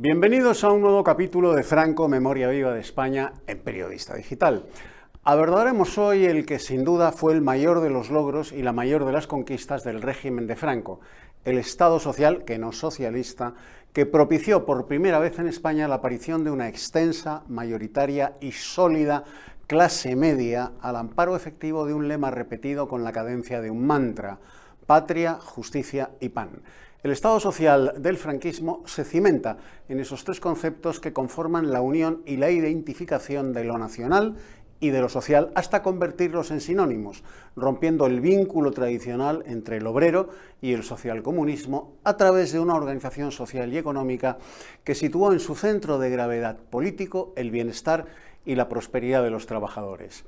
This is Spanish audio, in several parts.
Bienvenidos a un nuevo capítulo de Franco, Memoria Viva de España en Periodista Digital. Abordaremos hoy el que sin duda fue el mayor de los logros y la mayor de las conquistas del régimen de Franco, el Estado social, que no socialista, que propició por primera vez en España la aparición de una extensa, mayoritaria y sólida clase media al amparo efectivo de un lema repetido con la cadencia de un mantra: patria, justicia y pan. El Estado social del franquismo se cimenta en esos tres conceptos que conforman la unión y la identificación de lo nacional y de lo social, hasta convertirlos en sinónimos, rompiendo el vínculo tradicional entre el obrero y el socialcomunismo a través de una organización social y económica que situó en su centro de gravedad político el bienestar y la prosperidad de los trabajadores.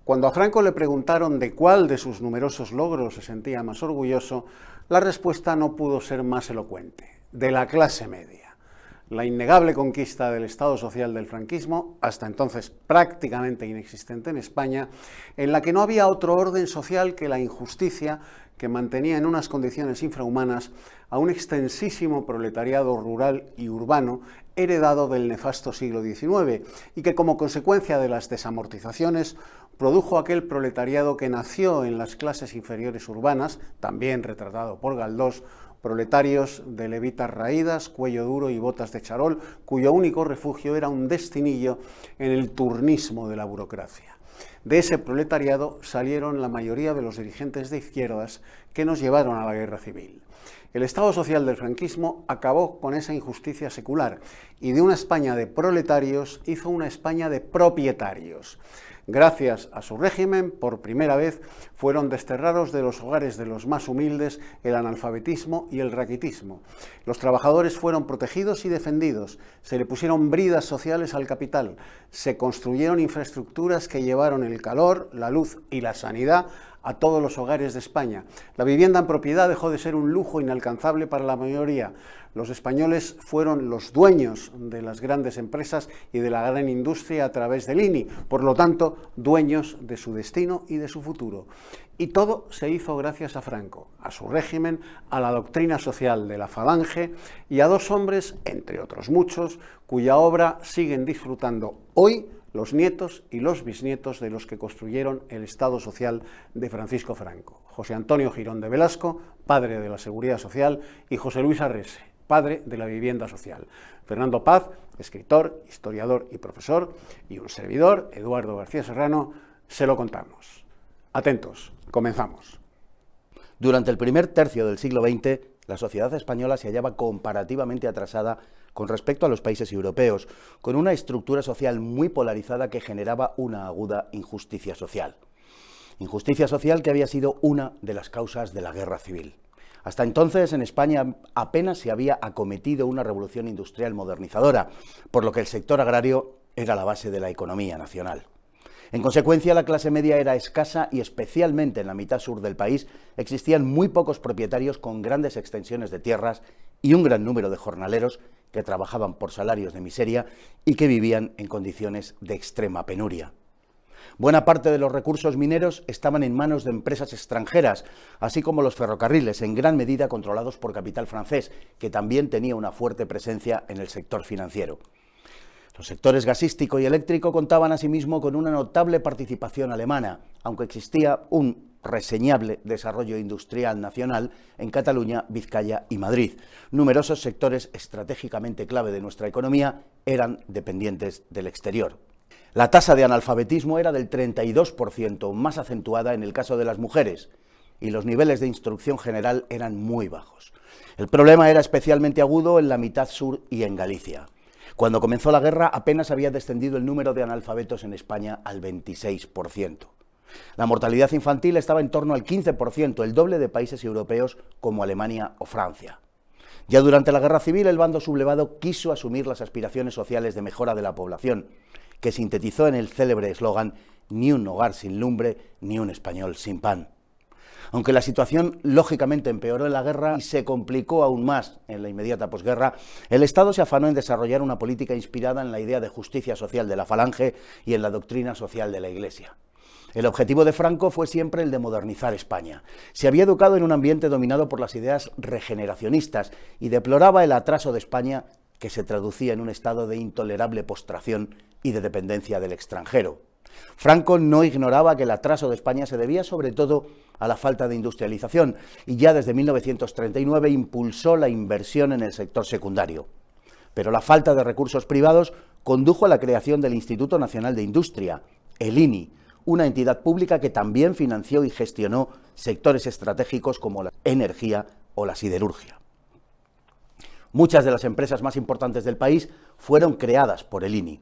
Cuando a Franco le preguntaron de cuál de sus numerosos logros se sentía más orgulloso, la respuesta no pudo ser más elocuente: de la clase media. La innegable conquista del Estado social del franquismo, hasta entonces prácticamente inexistente en España, en la que no había otro orden social que la injusticia que mantenía en unas condiciones infrahumanas a un extensísimo proletariado rural y urbano heredado del nefasto siglo XIX y que, como consecuencia de las desamortizaciones, produjo aquel proletariado que nació en las clases inferiores urbanas, también retratado por Galdós, proletarios de levitas raídas, cuello duro y botas de charol, cuyo único refugio era un destinillo en el turnismo de la burocracia. De ese proletariado salieron la mayoría de los dirigentes de izquierdas que nos llevaron a la guerra civil. El Estado social del franquismo acabó con esa injusticia secular y de una España de proletarios hizo una España de propietarios. Gracias a su régimen, por primera vez, fueron desterrados de los hogares de los más humildes el analfabetismo y el raquitismo. Los trabajadores fueron protegidos y defendidos, se le pusieron bridas sociales al capital, se construyeron infraestructuras que llevaron el calor, la luz y la sanidad a todos los hogares de España. La vivienda en propiedad dejó de ser un lujo inalcanzable para la mayoría. Los españoles fueron los dueños de las grandes empresas y de la gran industria a través del INI, por lo tanto, dueños de su destino y de su futuro. Y todo se hizo gracias a Franco, a su régimen, a la doctrina social de la Falange y a dos hombres, entre otros muchos, cuya obra siguen disfrutando hoy los nietos y los bisnietos de los que construyeron el Estado social de Francisco Franco: José Antonio Girón de Velasco, padre de la Seguridad Social, y José Luis Arrese, padre de la vivienda social. Fernando Paz, escritor, historiador y profesor, y un servidor, Eduardo García Serrano, se lo contamos. Atentos, comenzamos. Durante el primer tercio del siglo XX, la sociedad española se hallaba comparativamente atrasada con respecto a los países europeos, con una estructura social muy polarizada que generaba una aguda injusticia social. Injusticia social que había sido una de las causas de la guerra civil. Hasta entonces, en España apenas se había acometido una revolución industrial modernizadora, por lo que el sector agrario era la base de la economía nacional. En consecuencia, la clase media era escasa y, especialmente en la mitad sur del país, existían muy pocos propietarios con grandes extensiones de tierras y un gran número de jornaleros que trabajaban por salarios de miseria y que vivían en condiciones de extrema penuria. Buena parte de los recursos mineros estaban en manos de empresas extranjeras, así como los ferrocarriles, en gran medida controlados por capital francés, que también tenía una fuerte presencia en el sector financiero. Los sectores gasístico y eléctrico contaban asimismo con una notable participación alemana, aunque existía un reseñable desarrollo industrial nacional en Cataluña, Vizcaya y Madrid. Numerosos sectores estratégicamente clave de nuestra economía eran dependientes del exterior. La tasa de analfabetismo era del 32%, más acentuada en el caso de las mujeres, y los niveles de instrucción general eran muy bajos. El problema era especialmente agudo en la mitad sur y en Galicia. Cuando comenzó la guerra apenas había descendido el número de analfabetos en España al 26%. La mortalidad infantil estaba en torno al 15%, el doble de países europeos como Alemania o Francia. Ya durante la guerra civil, el bando sublevado quiso asumir las aspiraciones sociales de mejora de la población, que sintetizó en el célebre eslogan: ni un hogar sin lumbre, ni un español sin pan. Aunque la situación lógicamente empeoró en la guerra y se complicó aún más en la inmediata posguerra, el Estado se afanó en desarrollar una política inspirada en la idea de justicia social de la Falange y en la doctrina social de la Iglesia. El objetivo de Franco fue siempre el de modernizar España. Se había educado en un ambiente dominado por las ideas regeneracionistas y deploraba el atraso de España que se traducía en un estado de intolerable postración y de dependencia del extranjero. Franco no ignoraba que el atraso de España se debía sobre todo a la falta de industrialización y ya desde 1939 impulsó la inversión en el sector secundario. Pero la falta de recursos privados condujo a la creación del Instituto Nacional de Industria, el INI, una entidad pública que también financió y gestionó sectores estratégicos como la energía o la siderurgia. Muchas de las empresas más importantes del país fueron creadas por el INI.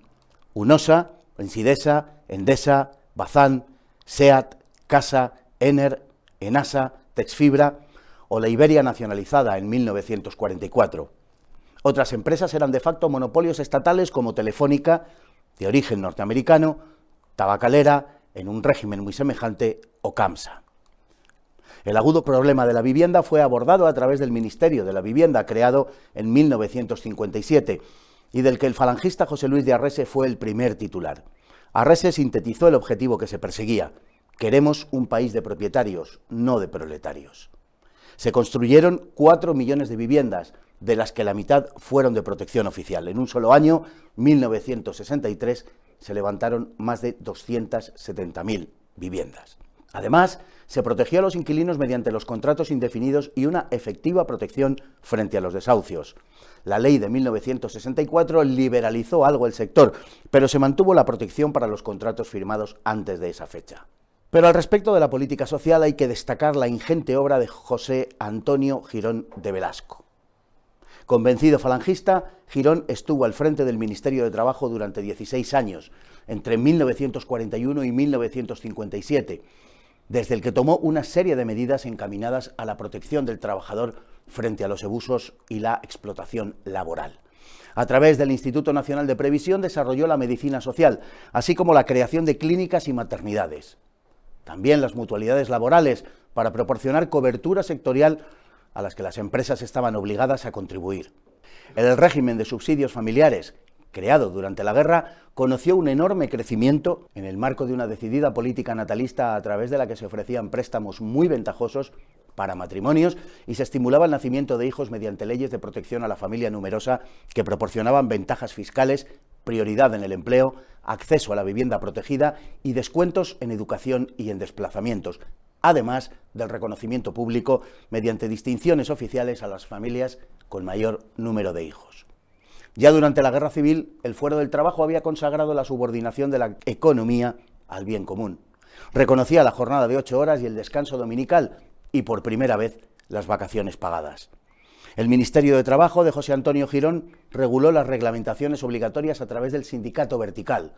Unosa, Ensidesa, Endesa, Bazán, SEAT, Casa, Ener, Enasa, Texfibra o la Iberia nacionalizada en 1944. Otras empresas eran de facto monopolios estatales como Telefónica, de origen norteamericano, Tabacalera, en un régimen muy semejante, o Camsa. El agudo problema de la vivienda fue abordado a través del Ministerio de la Vivienda, creado en 1957, y del que el falangista José Luis de Arrese fue el primer titular. Arrese sintetizó el objetivo que se perseguía: queremos un país de propietarios, no de proletarios. Se construyeron 4 millones de viviendas, de las que la mitad fueron de protección oficial. En un solo año, 1963, se levantaron más de 270.000 viviendas. Además, se protegió a los inquilinos mediante los contratos indefinidos y una efectiva protección frente a los desahucios. La ley de 1964 liberalizó algo el sector, pero se mantuvo la protección para los contratos firmados antes de esa fecha. Pero al respecto de la política social hay que destacar la ingente obra de José Antonio Girón de Velasco. Convencido falangista, Girón estuvo al frente del Ministerio de Trabajo durante 16 años, entre 1941 y 1957, desde el que tomó una serie de medidas encaminadas a la protección del trabajador frente a los abusos y la explotación laboral. A través del Instituto Nacional de Previsión desarrolló la medicina social, así como la creación de clínicas y maternidades. También las mutualidades laborales, para proporcionar cobertura sectorial a las que las empresas estaban obligadas a contribuir. El régimen de subsidios familiares, creado durante la guerra, conoció un enorme crecimiento en el marco de una decidida política natalista a través de la que se ofrecían préstamos muy ventajosos para matrimonios y se estimulaba el nacimiento de hijos mediante leyes de protección a la familia numerosa que proporcionaban ventajas fiscales, prioridad en el empleo, acceso a la vivienda protegida y descuentos en educación y en desplazamientos, además del reconocimiento público mediante distinciones oficiales a las familias con mayor número de hijos. Ya durante la Guerra Civil, el Fuero del Trabajo había consagrado la subordinación de la economía al bien común. Reconocía la jornada de 8 horas y el descanso dominical y, por primera vez, las vacaciones pagadas. El Ministerio de Trabajo de José Antonio Girón reguló las reglamentaciones obligatorias a través del sindicato vertical.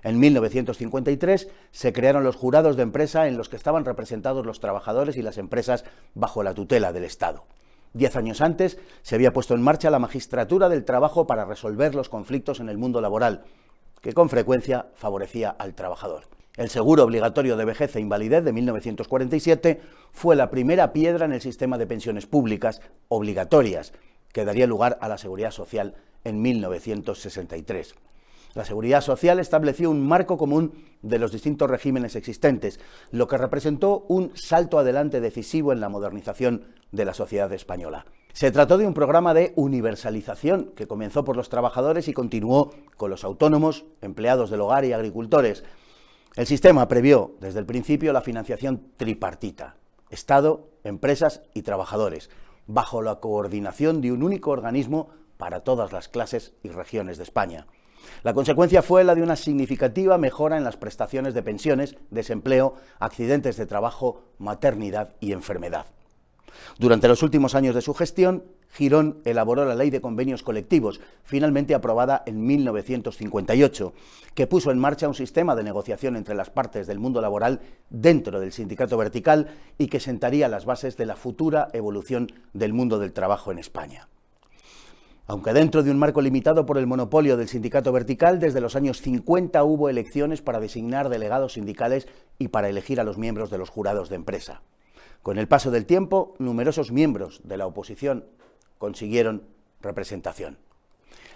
En 1953 se crearon los jurados de empresa en los que estaban representados los trabajadores y las empresas bajo la tutela del Estado. 10 años antes se había puesto en marcha la Magistratura del Trabajo para resolver los conflictos en el mundo laboral, que con frecuencia favorecía al trabajador. El seguro obligatorio de vejez e invalidez de 1947 fue la primera piedra en el sistema de pensiones públicas obligatorias, que daría lugar a la Seguridad Social en 1963. La Seguridad Social estableció un marco común de los distintos regímenes existentes, lo que representó un salto adelante decisivo en la modernización de la sociedad española. Se trató de un programa de universalización que comenzó por los trabajadores y continuó con los autónomos, empleados del hogar y agricultores. El sistema previó desde el principio la financiación tripartita: Estado, empresas y trabajadores, bajo la coordinación de un único organismo para todas las clases y regiones de España. La consecuencia fue la de una significativa mejora en las prestaciones de pensiones, desempleo, accidentes de trabajo, maternidad y enfermedad. Durante los últimos años de su gestión, Girón elaboró la Ley de Convenios Colectivos, finalmente aprobada en 1958, que puso en marcha un sistema de negociación entre las partes del mundo laboral dentro del sindicato vertical y que sentaría las bases de la futura evolución del mundo del trabajo en España. Aunque dentro de un marco limitado por el monopolio del sindicato vertical, desde los años 50 hubo elecciones para designar delegados sindicales y para elegir a los miembros de los jurados de empresa. Con el paso del tiempo, numerosos miembros de la oposición consiguieron representación.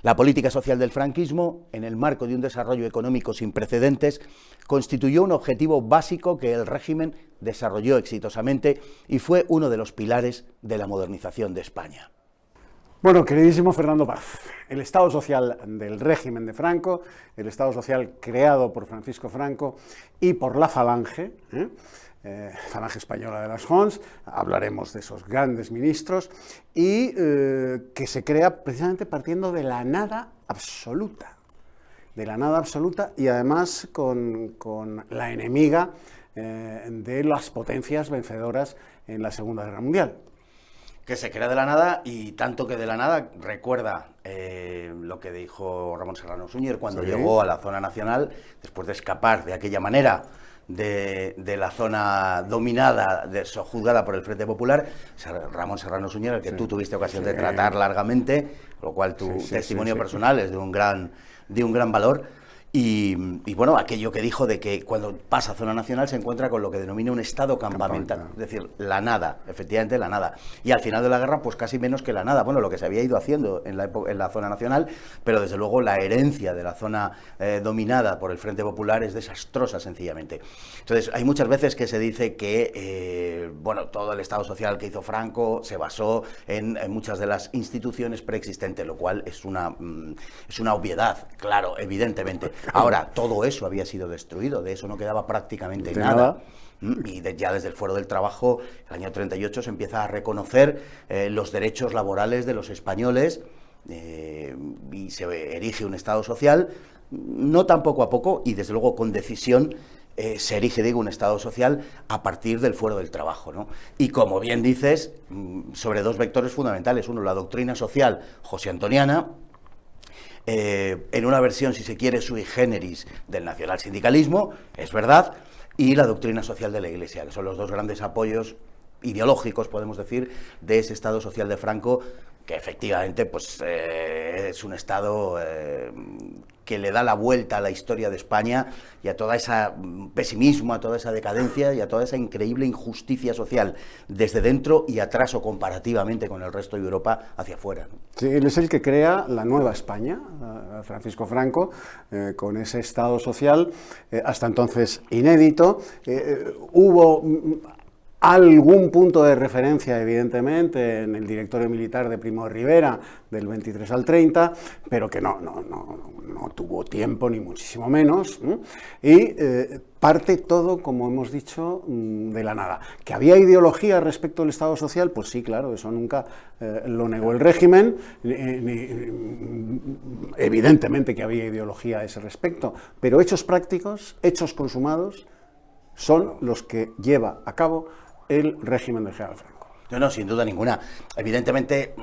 La política social del franquismo, en el marco de un desarrollo económico sin precedentes, constituyó un objetivo básico que el régimen desarrolló exitosamente y fue uno de los pilares de la modernización de España. Bueno, queridísimo Fernando Paz, el Estado social del régimen de Franco, el Estado social creado por Francisco Franco y por la Falange, Falange Española de las Jons, hablaremos de esos grandes ministros, y que se crea precisamente partiendo de la nada absoluta, y además con la enemiga de las potencias vencedoras en la Segunda Guerra Mundial. Que se crea de la nada, y tanto que de la nada recuerda lo que dijo Ramón Serrano Suñer cuando llegó a la zona nacional, después de escapar de aquella manera de la zona dominada, sojuzgada por el Frente Popular. Ramón Serrano Suñer, al que tú tuviste ocasión de tratar largamente, lo cual tu testimonio personal es de un gran valor. Y bueno, aquello que dijo de que cuando pasa a zona nacional se encuentra con lo que denomina un estado campamental, es decir, la nada, efectivamente la nada. Y al final de la guerra, pues casi menos que la nada. Bueno, lo que se había ido haciendo en la zona nacional, pero desde luego la herencia de la zona dominada por el Frente Popular es desastrosa, sencillamente. Entonces, hay muchas veces que se dice que, bueno, todo el Estado social que hizo Franco se basó en muchas de las instituciones preexistentes, lo cual es una obviedad, claro, evidentemente. Ahora, todo eso había sido destruido, de eso no quedaba prácticamente nada. Y ya desde el Foro del Trabajo, el año 38, se empieza a reconocer los derechos laborales de los españoles y se erige un Estado social, no tan poco a poco, y desde luego con decisión. Se erige, digo, un Estado social a partir del Foro del Trabajo, ¿no? Y como bien dices, sobre dos vectores fundamentales. Uno, la doctrina social josé-antoniana, en una versión, si se quiere, sui generis del nacionalsindicalismo, es verdad, y la doctrina social de la Iglesia, que son los dos grandes apoyos ideológicos, podemos decir, de ese Estado social de Franco, que efectivamente pues, es un Estado que le da la vuelta a la historia de España y a todo ese pesimismo, a toda esa decadencia y a toda esa increíble injusticia social desde dentro y atraso comparativamente con el resto de Europa hacia afuera, ¿no? Sí, él es el que crea la nueva España, Francisco Franco, con ese Estado social, hasta entonces inédito. Hubo algún punto de referencia, evidentemente, en el directorio militar de Primo de Rivera, del 23 al 30, pero que no tuvo tiempo, ni muchísimo menos, y parte todo, como hemos dicho, de la nada. ¿Que había ideología respecto al Estado social? Pues sí, claro, eso nunca lo negó el régimen, evidentemente que había ideología a ese respecto, pero hechos prácticos, hechos consumados, son los que lleva a cabo el régimen del general Franco. No, sin duda ninguna. Evidentemente,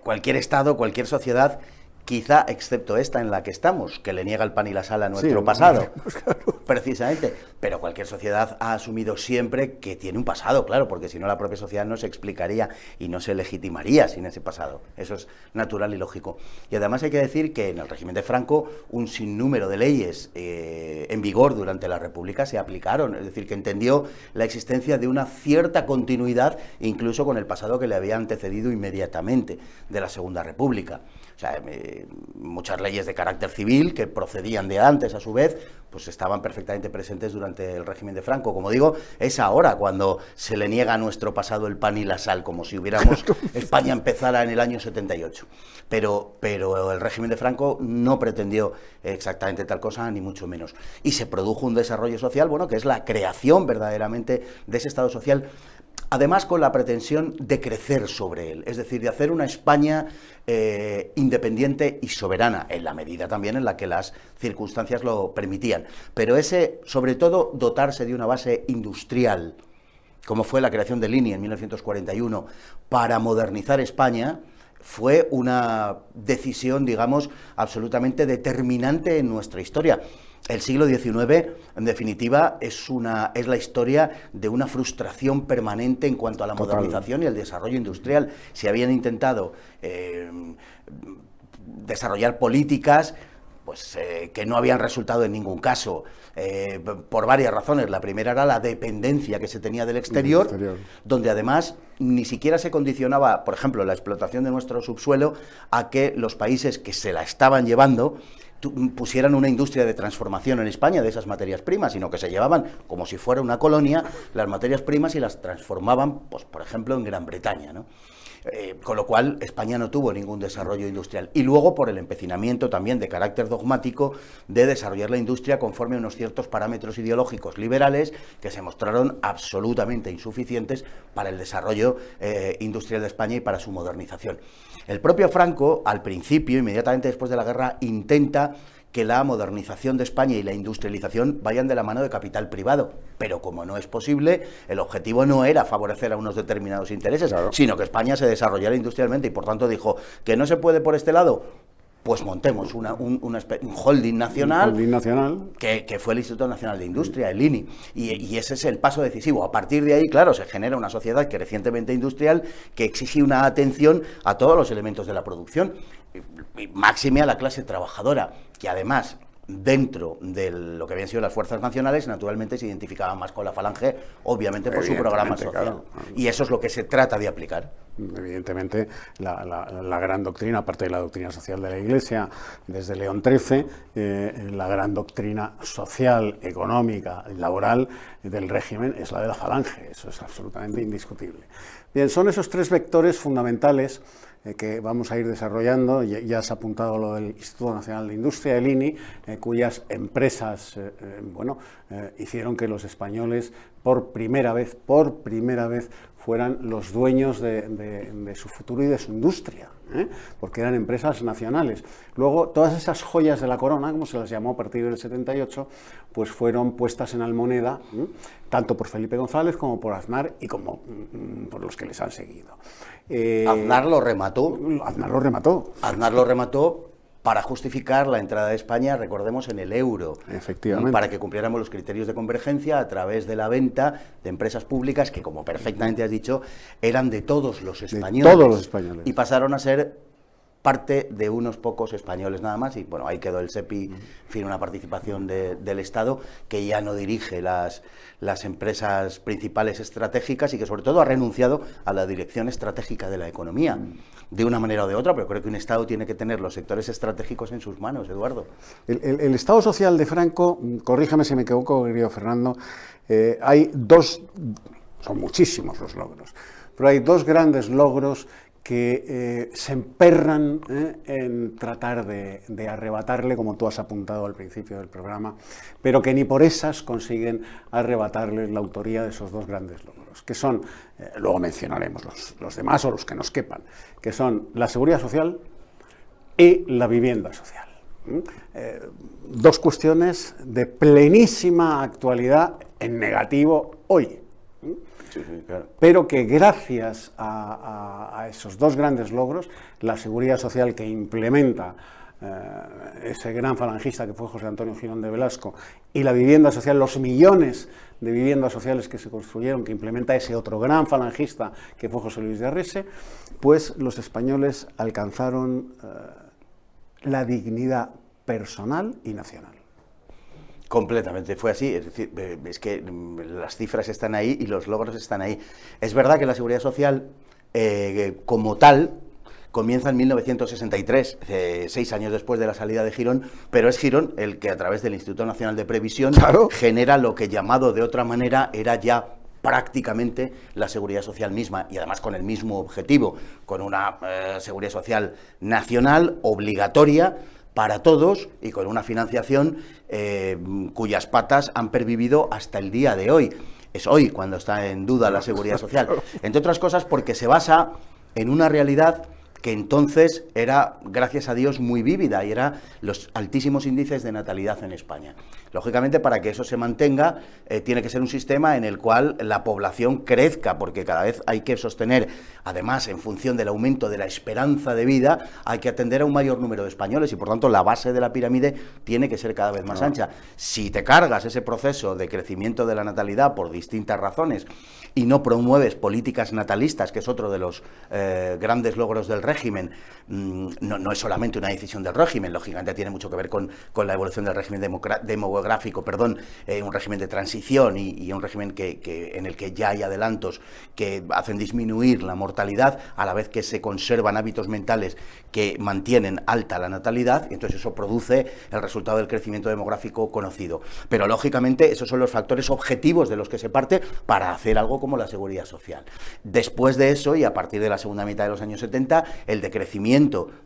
cualquier Estado, cualquier sociedad, quizá excepto esta en la que estamos, que le niega el pan y la sal a nuestro pasado, claro. Precisamente, pero cualquier sociedad ha asumido siempre que tiene un pasado, claro, porque si no la propia sociedad no se explicaría y no se legitimaría sin ese pasado. Eso es natural y lógico. Y además hay que decir que en el régimen de Franco un sinnúmero de leyes en vigor durante la República se aplicaron, es decir, que entendió la existencia de una cierta continuidad incluso con el pasado que le había antecedido inmediatamente de la Segunda República. O sea, muchas leyes de carácter civil que procedían de antes, a su vez, pues estaban perfectamente presentes durante el régimen de Franco. Como digo, es ahora cuando se le niega a nuestro pasado el pan y la sal, como si hubiéramos España empezara en el año 78. Pero el régimen de Franco no pretendió exactamente tal cosa, ni mucho menos. Y se produjo un desarrollo social, bueno, que es la creación verdaderamente de ese Estado social, además con la pretensión de crecer sobre él, es decir, de hacer una España independiente y soberana, en la medida también en la que las circunstancias lo permitían. Pero sobre todo, dotarse de una base industrial, como fue la creación del INI en 1941, para modernizar España, fue una decisión, digamos, absolutamente determinante en nuestra historia. El siglo XIX, en definitiva, es la historia de una frustración permanente en cuanto a la modernización y el desarrollo industrial. Se habían intentado desarrollar políticas pues, que no habían resultado en ningún caso, por varias razones. La primera era la dependencia que se tenía del exterior, donde además ni siquiera se condicionaba, por ejemplo, la explotación de nuestro subsuelo a que los países que se la estaban llevando pusieran una industria de transformación en España de esas materias primas, sino que se llevaban, como si fuera una colonia, las materias primas y las transformaban, pues, por ejemplo, en Gran Bretaña, ¿no? Con lo cual España no tuvo ningún desarrollo industrial. Y luego por el empecinamiento también de carácter dogmático de desarrollar la industria conforme a unos ciertos parámetros ideológicos liberales que se mostraron absolutamente insuficientes para el desarrollo industrial de España y para su modernización. El propio Franco, al principio, inmediatamente después de la guerra, intenta que la modernización de España y la industrialización vayan de la mano de capital privado. Pero como no es posible, el objetivo no era favorecer a unos determinados intereses, claro, sino que España se desarrollara industrialmente y por tanto dijo que no se puede por este lado, pues montemos un holding nacional, que fue el Instituto Nacional de Industria, el INI, y ese es el paso decisivo. A partir de ahí, claro, se genera una sociedad crecientemente industrial que exige una atención a todos los elementos de la producción, máxime a la clase trabajadora, que además, dentro de lo que habían sido las fuerzas nacionales, naturalmente se identificaban más con la Falange, obviamente por su programa social. Claro. Y eso es lo que se trata de aplicar. Evidentemente, la gran doctrina, aparte de la doctrina social de la Iglesia, desde León XIII, la gran doctrina social, económica, laboral del régimen es la de la Falange. Eso es absolutamente indiscutible. Bien, son esos tres vectores fundamentales que vamos a ir desarrollando. Ya has apuntado lo del Instituto Nacional de Industria, el INI, cuyas empresas hicieron que los españoles por primera vez fueran los dueños de su futuro y de su industria, porque eran empresas nacionales. Luego, todas esas joyas de la corona, como se las llamó a partir del 78, pues fueron puestas en almoneda, tanto por Felipe González como por Aznar y como por los que les han seguido. Aznar lo remató. Aznar lo remató para justificar la entrada de España, recordemos, en el euro. Efectivamente. Para que cumpliéramos los criterios de convergencia a través de la venta de empresas públicas que, como perfectamente has dicho, eran de todos los españoles. De todos los españoles. Y pasaron a ser parte de unos pocos españoles nada más, y bueno, ahí quedó el SEPI, en fin, una participación del Estado que ya no dirige las empresas principales estratégicas y que sobre todo ha renunciado a la dirección estratégica de la economía, de una manera o de otra, pero creo que un Estado tiene que tener los sectores estratégicos en sus manos, Eduardo. El Estado social de Franco, corríjame si me equivoco, querido Fernando, hay dos, son muchísimos los logros, pero hay dos grandes logros que se emperran en tratar de arrebatarle, como tú has apuntado al principio del programa, pero que ni por esas consiguen arrebatarle la autoría de esos dos grandes logros, que son, luego mencionaremos los demás o los que nos quepan, que son la seguridad social y la vivienda social. Dos cuestiones de plenísima actualidad en negativo hoy. Sí, claro. Pero que gracias a esos dos grandes logros, la seguridad social que implementa ese gran falangista que fue José Antonio Girón de Velasco, y la vivienda social, los millones de viviendas sociales que se construyeron, que implementa ese otro gran falangista que fue José Luis de Arrese, pues los españoles alcanzaron la dignidad personal y nacional. Completamente, fue así, es decir, es que las cifras están ahí y los logros están ahí. Es verdad que la seguridad social, como tal, comienza en 1963, 6 años después de la salida de Girón, pero es Girón el que a través del Instituto Nacional de Previsión genera lo que, llamado de otra manera, era ya prácticamente la seguridad social misma, y además con el mismo objetivo, con una seguridad social nacional obligatoria para todos y con una financiación cuyas patas han pervivido hasta el día de hoy. Es hoy cuando está en duda la seguridad social, entre otras cosas porque se basa en una realidad que entonces era, gracias a Dios, muy vívida, y era los altísimos índices de natalidad en España. Lógicamente, para que eso se mantenga, tiene que ser un sistema en el cual la población crezca, porque cada vez hay que sostener, además, en función del aumento de la esperanza de vida, hay que atender a un mayor número de españoles, y por tanto la base de la pirámide tiene que ser cada vez más ancha. Si te cargas ese proceso de crecimiento de la natalidad por distintas razones y no promueves políticas natalistas, que es otro de los grandes logros del régimen, régimen no es solamente una decisión del régimen, lógicamente tiene mucho que ver con la evolución del régimen demográfico, un régimen de transición y un régimen en el que ya hay adelantos que hacen disminuir la mortalidad, a la vez que se conservan hábitos mentales que mantienen alta la natalidad, y entonces eso produce el resultado del crecimiento demográfico conocido. Pero lógicamente esos son los factores objetivos de los que se parte para hacer algo como la seguridad social. Después de eso, y a partir de la segunda mitad de los años 70, el decrecimiento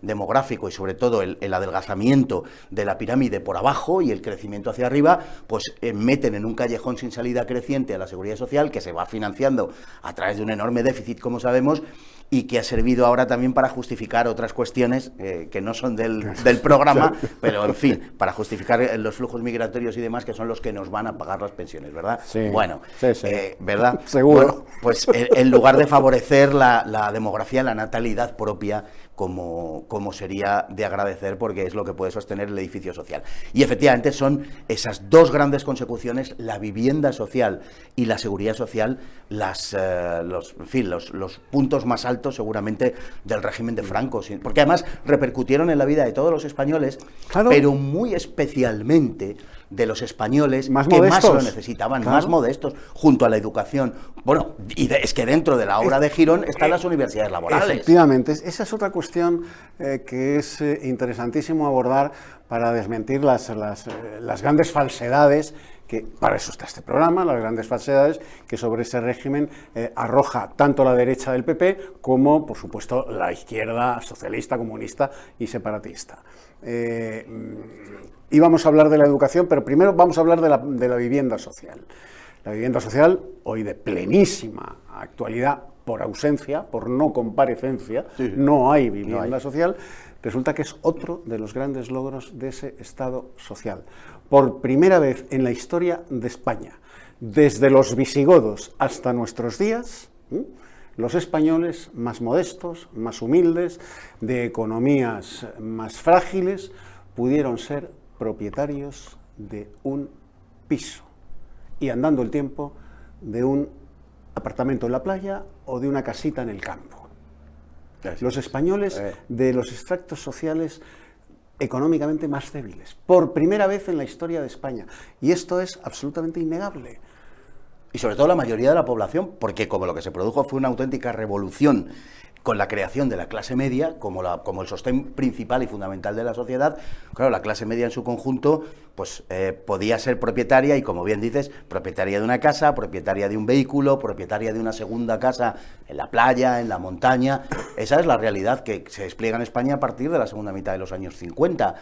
demográfico y sobre todo el adelgazamiento de la pirámide por abajo y el crecimiento hacia arriba, pues meten en un callejón sin salida creciente a la seguridad social, que se va financiando a través de un enorme déficit, como sabemos, y que ha servido ahora también para justificar otras cuestiones que no son del programa, pero en fin, para justificar los flujos migratorios y demás, que son los que nos van a pagar las pensiones, ¿verdad? Sí. Bueno, sí. ¿verdad? Seguro. Bueno, pues en lugar de favorecer la demografía, la natalidad propia, como sería de agradecer, porque es lo que puede sostener el edificio social. Y efectivamente son esas dos grandes consecuciones, la vivienda social y la seguridad social, los puntos más altos seguramente del régimen de Franco, porque además repercutieron en la vida de todos los españoles, claro, pero muy especialmente de los españoles más que modestos, más lo necesitaban, claro, más modestos, junto a la educación. Bueno, es que dentro de la obra de Girón están las universidades laborales. Efectivamente, esa es otra cuestión que es interesantísimo abordar para desmentir las grandes falsedades, que para eso está este programa, las grandes falsedades que sobre ese régimen arroja tanto la derecha del PP como, por supuesto, la izquierda socialista, comunista y separatista. Íbamos a hablar de la educación, pero primero vamos a hablar de la vivienda social. La vivienda social, hoy de plenísima actualidad, por ausencia, por no comparecencia, sí, no hay vivienda social, resulta que es otro de los grandes logros de ese Estado social. Por primera vez en la historia de España, desde los visigodos hasta nuestros días, los españoles más modestos, más humildes, de economías más frágiles, pudieron ser propietarios de un piso y, andando el tiempo, de un apartamento en la playa o de una casita en el campo. Los españoles de los extractos sociales económicamente más débiles, por primera vez en la historia de España, y esto es absolutamente innegable. Y sobre todo la mayoría de la población, porque como lo que se produjo fue una auténtica revolución con la creación de la clase media, como el sostén principal y fundamental de la sociedad, claro, la clase media en su conjunto pues podía ser propietaria, y como bien dices, propietaria de una casa, propietaria de un vehículo, propietaria de una segunda casa en la playa, en la montaña. Esa es la realidad que se despliega en España a partir de la segunda mitad de los años 50.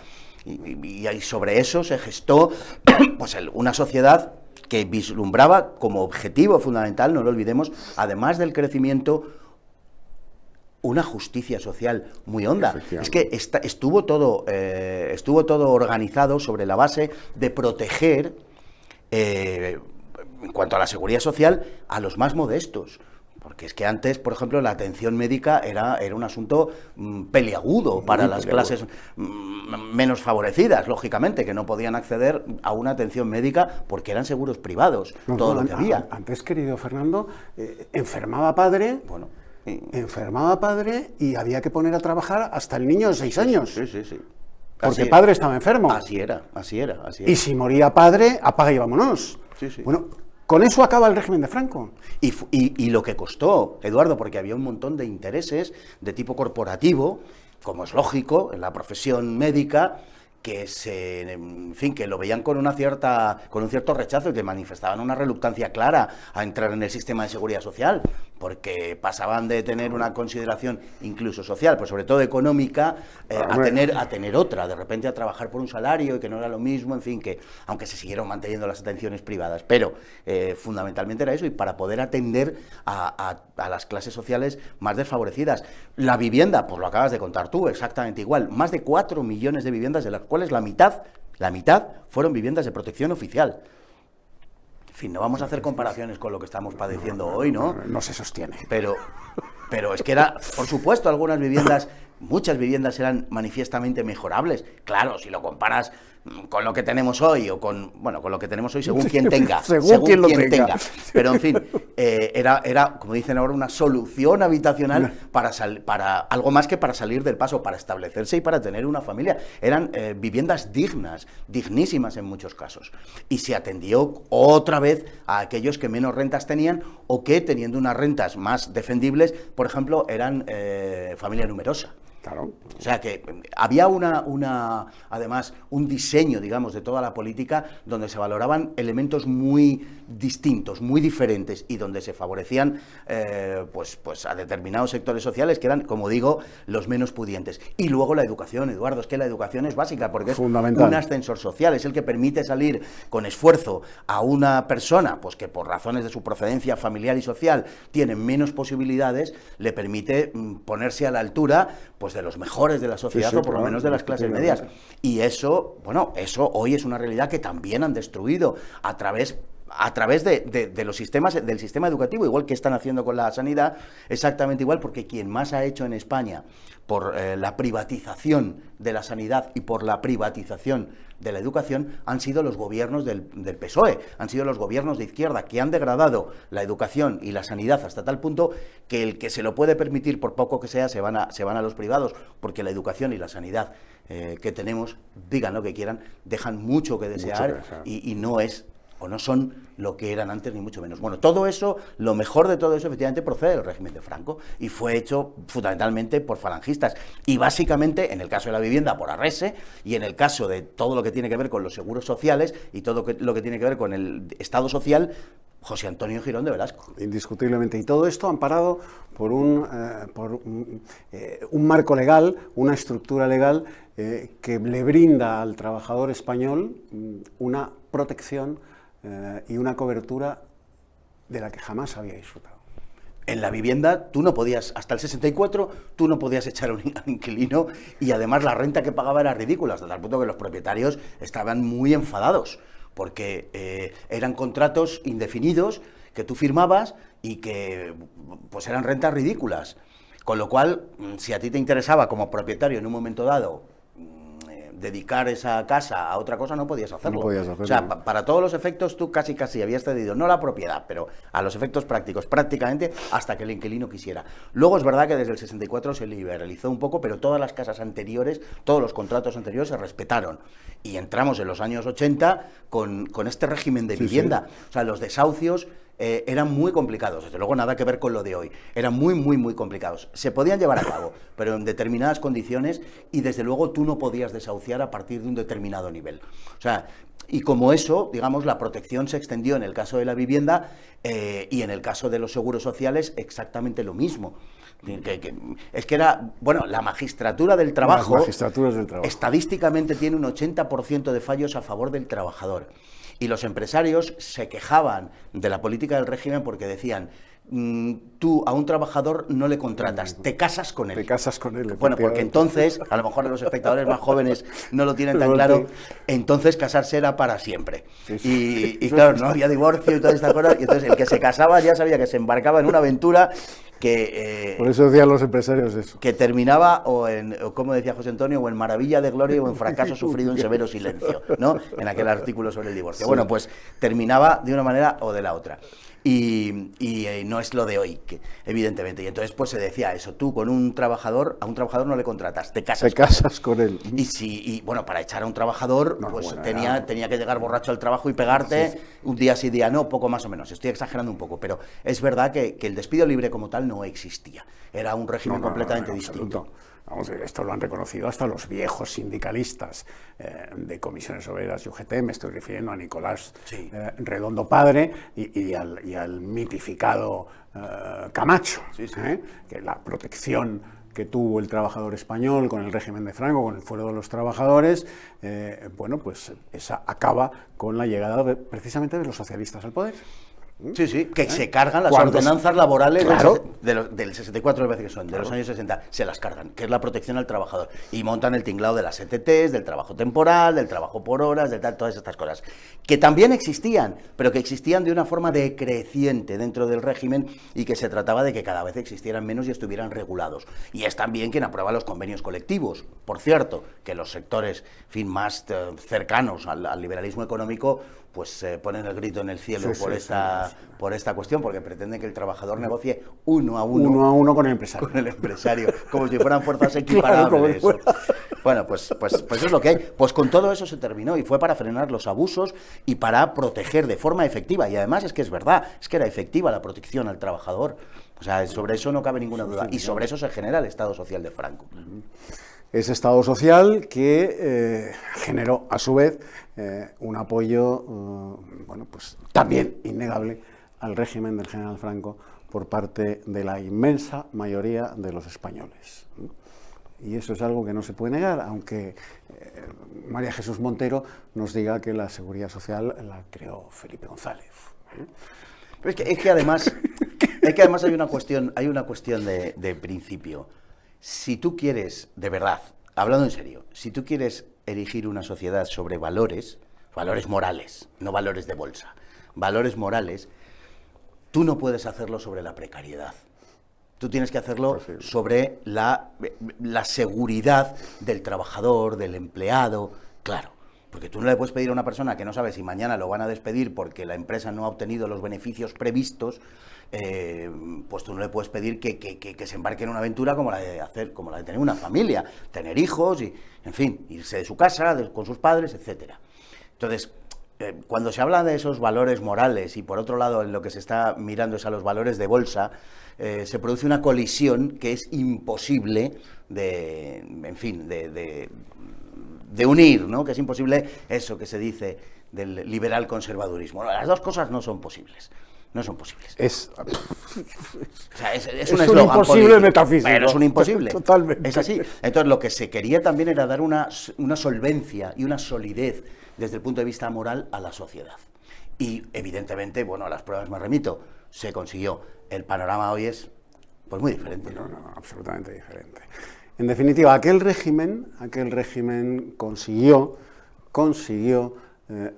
Y sobre eso se gestó pues una sociedad que vislumbraba como objetivo fundamental, no lo olvidemos, además del crecimiento, una justicia social muy honda. Es que estuvo todo organizado sobre la base de proteger, en cuanto a la seguridad social, a los más modestos. Porque es que antes, por ejemplo, la atención médica era un asunto peliagudo para las clases menos favorecidas, lógicamente, que no podían acceder a una atención médica porque eran seguros privados, todo lo que había. Antes, querido Fernando, enfermaba padre... Bueno. Enfermaba padre y había que poner a trabajar hasta el niño de 6 años. Sí. Porque padre estaba enfermo. Así era. Y si moría padre, apaga y vámonos. Sí. Bueno, con eso acaba el régimen de Franco. Y lo que costó, Eduardo, porque había un montón de intereses de tipo corporativo, como es lógico, en la profesión médica, que lo veían con un cierto rechazo y que manifestaban una reluctancia clara a entrar en el sistema de seguridad social, porque pasaban de tener una consideración incluso social, pues sobre todo económica, a tener otra, de repente a trabajar por un salario y que no era lo mismo, en fin, que aunque se siguieron manteniendo las atenciones privadas, pero fundamentalmente era eso, y para poder atender a las clases sociales más desfavorecidas. La vivienda, pues lo acabas de contar tú, exactamente igual, más de 4 millones de viviendas, de las cuales la mitad fueron viviendas de protección oficial. En fin, no vamos a hacer comparaciones con lo que estamos padeciendo hoy, ¿no? No se sostiene. Pero es que era, por supuesto, algunas viviendas muchas viviendas eran manifiestamente mejorables. Claro, si lo comparas con lo que tenemos hoy, o con lo que tenemos hoy según quien tenga, según quien lo tenga. Pero en fin, era, como dicen ahora, una solución habitacional para algo más que para salir del paso, para establecerse y para tener una familia. Eran viviendas dignas, dignísimas en muchos casos. Y se atendió otra vez a aquellos que menos rentas tenían, o que, teniendo unas rentas más defendibles, por ejemplo, eran familia numerosa. Claro. O sea que había además un diseño, digamos, de toda la política donde se valoraban elementos muy distintos, muy diferentes, y donde se favorecían pues a determinados sectores sociales que eran, como digo, los menos pudientes. Y luego la educación, Eduardo, es que la educación es básica porque es un ascensor social, es el que permite salir con esfuerzo a una persona pues que por razones de su procedencia familiar y social tiene menos posibilidades, le permite ponerse a la altura pues de los mejores de la sociedad, o por lo menos de las clases medias. Y eso hoy es una realidad que también han destruido a través de los sistemas, del sistema educativo, igual que están haciendo con la sanidad, exactamente igual, porque quien más ha hecho en España por la privatización de la sanidad y por la privatización de la educación han sido los gobiernos del PSOE, han sido los gobiernos de izquierda, que han degradado la educación y la sanidad hasta tal punto que el que se lo puede permitir, por poco que sea, se van a los privados, porque la educación y la sanidad que tenemos, digan lo que quieran, dejan mucho que desear, y no es o no son lo que eran antes, ni mucho menos. Bueno, todo eso, lo mejor de todo eso, efectivamente, procede del régimen de Franco, y fue hecho fundamentalmente por falangistas, y básicamente, en el caso de la vivienda, por Arrese, y en el caso de todo lo que tiene que ver con los seguros sociales, y todo lo que tiene que ver con el Estado social, José Antonio Girón de Velasco. Indiscutiblemente. Y todo esto amparado por un marco legal, una estructura legal que le brinda al trabajador español una protección y una cobertura de la que jamás había disfrutado. En la vivienda, tú no podías, hasta el 64, tú no podías echar a un inquilino, y además la renta que pagaba era ridícula, hasta tal punto que los propietarios estaban muy enfadados, porque eran contratos indefinidos que tú firmabas y que pues eran rentas ridículas. Con lo cual, si a ti te interesaba como propietario en un momento dado dedicar esa casa a otra cosa, no podías hacerlo. O sea, para todos los efectos tú casi habías cedido, no la propiedad, pero a los efectos prácticos, prácticamente hasta que el inquilino quisiera. Luego es verdad que desde el 64 se liberalizó un poco, pero todas las casas anteriores, todos los contratos anteriores se respetaron. Y entramos en los años 80 con este régimen de vivienda. O sea, los desahucios eran muy complicados, desde luego nada que ver con lo de hoy, eran muy complicados. Se podían llevar a cabo, pero en determinadas condiciones, y desde luego tú no podías desahuciar a partir de un determinado nivel. O sea, y como eso, digamos, la protección se extendió en el caso de la vivienda y en el caso de los seguros sociales exactamente lo mismo. Es que era, bueno, la magistratura del trabajo, las magistraturas del trabajo estadísticamente tiene un 80% de fallos a favor del trabajador. Y los empresarios se quejaban de la política del régimen porque decían, tú a un trabajador no le contratas, te casas con él. Te casas con él. Bueno, porque entonces, a lo mejor los espectadores más jóvenes no lo tienen tan claro, entonces casarse era para siempre. Y claro, no había divorcio y toda esta cosa, y entonces el que se casaba ya sabía que se embarcaba en una aventura que... por eso decían los empresarios eso. Que terminaba, o como decía José Antonio, o en maravilla de gloria o en fracaso sufrido en severo silencio, ¿no? En aquel artículo sobre el divorcio. Sí. Bueno, pues terminaba de una manera o de la otra. Y no es lo de hoy, evidentemente. Y entonces pues se decía eso, tú con a un trabajador no le contratas, te casas con él. Y bueno, para echar a un trabajador, tenía que llegar borracho al trabajo y pegarte un día sí, día no, poco más o menos. Estoy exagerando un poco, pero es verdad que el despido libre como tal no existía. Era un régimen completamente distinto. Vamos, esto lo han reconocido hasta los viejos sindicalistas de Comisiones Obreras y UGT, me estoy refiriendo a Nicolás Redondo padre y al mitificado Camacho, que la protección que tuvo el trabajador español con el régimen de Franco, con el fuero de los trabajadores, bueno, pues esa acaba con la llegada precisamente de los socialistas al poder. Sí, sí, que se cargan las Cuando ordenanzas laborales claro. del 64, me parece que son, de los años 60, se las cargan, que es la protección al trabajador. Y montan el tinglado de las ETTs, del trabajo temporal, del trabajo por horas, de todas estas cosas. Que también existían, pero que existían de una forma decreciente dentro del régimen y que se trataba de que cada vez existieran menos y estuvieran regulados. Y es también quien aprueba los convenios colectivos. Por cierto, que los sectores, en fin, más cercanos al liberalismo económico, pues ponen el grito en el cielo por esta cuestión, porque pretenden que el trabajador negocie uno a uno con el empresario. Con el empresario, como si fueran fuerzas equiparables. Claro, bueno, pues es lo que hay. Pues con todo eso se terminó y fue para frenar los abusos y para proteger de forma efectiva. Y además es que es verdad, es que era efectiva la protección al trabajador. O sea, sobre eso no cabe ninguna duda. Y sobre eso se genera el Estado social de Franco. Ese Estado social que generó, a su vez, un apoyo, bueno, pues también innegable al régimen del general Franco por parte de la inmensa mayoría de los españoles. Y eso es algo que no se puede negar, aunque María Jesús Montero nos diga que la Seguridad Social la creó Felipe González. Pero es que además hay una cuestión de principio. Si tú quieres, de verdad, hablando en serio, si tú quieres erigir una sociedad sobre valores morales, no valores de bolsa, valores morales, tú no puedes hacerlo sobre la precariedad. Tú tienes que hacerlo sobre la seguridad del trabajador, del empleado, claro. Porque tú no le puedes pedir a una persona que no sabe si mañana lo van a despedir porque la empresa no ha obtenido los beneficios previstos, pues tú no le puedes pedir que se embarque en una aventura como la de tener una familia, tener hijos y, en fin, irse de su casa con sus padres, etcétera. Entonces, cuando se habla de esos valores morales y por otro lado en lo que se está mirando es a los valores de bolsa, se produce una colisión que es imposible de unir, ¿no? Que es imposible eso que se dice del liberal conservadurismo. No, las dos cosas no son posibles. No son posibles. Es un un imposible metafísico. Pero es un imposible. Totalmente. Es así. Entonces lo que se quería también era dar una solvencia y una solidez desde el punto de vista moral a la sociedad. Y evidentemente, bueno, a las pruebas me remito, se consiguió. El panorama hoy es pues muy diferente. No, absolutamente diferente. En definitiva, aquel régimen consiguió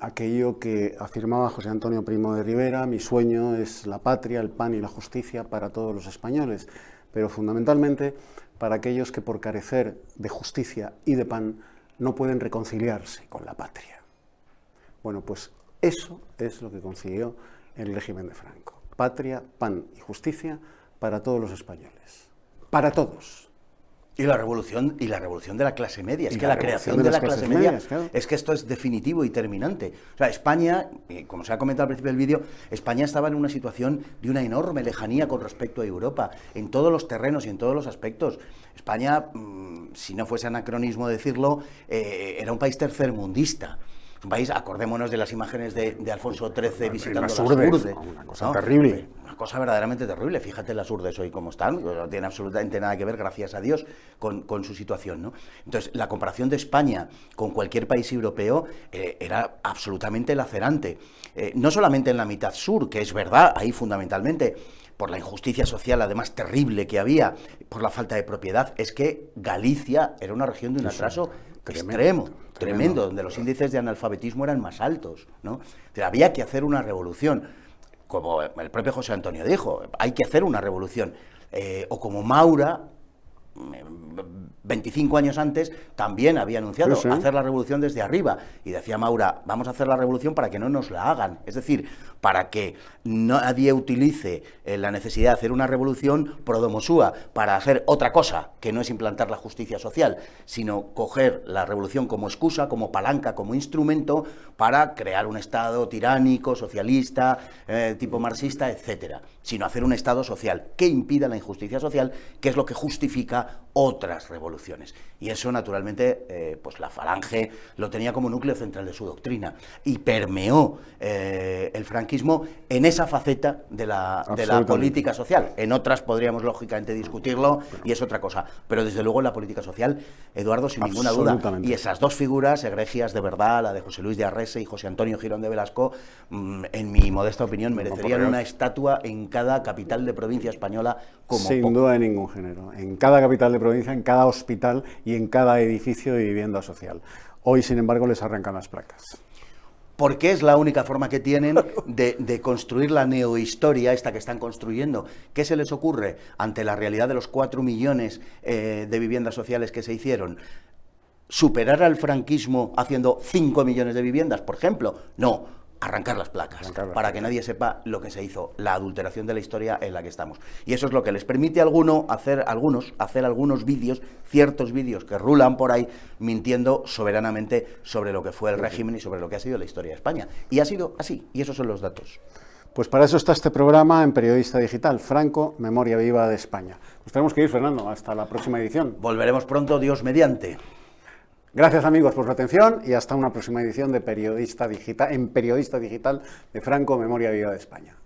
aquello que afirmaba José Antonio Primo de Rivera: mi sueño es la patria, el pan y la justicia para todos los españoles, pero fundamentalmente para aquellos que por carecer de justicia y de pan no pueden reconciliarse con la patria. Bueno, pues eso es lo que consiguió el régimen de Franco: patria, pan y justicia para todos los españoles, para todos. Y la revolución de la clase media, es que la creación de la clase media, claro. Es que esto es definitivo y terminante. O sea, España, como se ha comentado al principio del vídeo, España estaba en una situación de una enorme lejanía con respecto a Europa, en todos los terrenos y en todos los aspectos. España, si no fuese anacronismo decirlo, era un país tercermundista. Un país, acordémonos de las imágenes de Alfonso XIII visitando las Urdes. Una cosa terrible. Una cosa verdaderamente terrible. Fíjate las Urdes hoy cómo están, no tiene absolutamente nada que ver, gracias a Dios, con su situación, ¿no? Entonces, la comparación de España con cualquier país europeo era absolutamente lacerante. No solamente en la mitad sur, que es verdad, ahí fundamentalmente, por la injusticia social además terrible que había, por la falta de propiedad, es que Galicia era una región de un atraso tremendo, donde los índices de analfabetismo eran más altos, ¿no? Pero había que hacer una revolución, como el propio José Antonio dijo, hay que hacer una revolución, o como Maura, 25 años antes, también había anunciado hacer la revolución desde arriba, y decía Maura, vamos a hacer la revolución para que no nos la hagan, es decir, para que nadie utilice la necesidad de hacer una revolución pro domo sua para hacer otra cosa, que no es implantar la justicia social, sino coger la revolución como excusa, como palanca, como instrumento para crear un Estado tiránico, socialista, tipo marxista, etcétera, sino hacer un Estado social que impida la injusticia social, que es lo que justifica otras revoluciones. revoluciones. Y eso, naturalmente, pues la Falange lo tenía como núcleo central de su doctrina y permeó el franquismo en esa faceta de la política social. En otras podríamos, lógicamente, discutirlo y es otra cosa. Pero, desde luego, en la política social, Eduardo, sin ninguna duda. Y esas dos figuras, egregias de verdad, la de José Luis de Arrese y José Antonio Girón de Velasco, en mi modesta opinión, merecerían una estatua en cada capital de provincia española como sin poco. duda de ningún género. En cada capital de provincia, en cada hospital y en cada edificio de vivienda social. Hoy, sin embargo, les arrancan las placas. Porque es la única forma que tienen de construir la neohistoria esta que están construyendo. ¿Qué se les ocurre ante la realidad de los 4 millones de viviendas sociales que se hicieron? ¿Superar al franquismo haciendo 5 millones de viviendas, por ejemplo? No. Arrancar las placas, para que nadie sepa lo que se hizo, la adulteración de la historia en la que estamos. Y eso es lo que les permite a hacer algunos vídeos, ciertos vídeos que rulan por ahí, mintiendo soberanamente sobre lo que fue el régimen y sobre lo que ha sido la historia de España. Y ha sido así, y esos son los datos. Pues para eso está este programa en Periodista Digital, Franco, Memoria Viva de España. Nos tenemos que ir, Fernando, hasta la próxima edición. Volveremos pronto, Dios mediante. Gracias, amigos, por su atención y hasta una próxima edición de Periodista Digital, en Periodista Digital de Franco, Memoria Viva de España.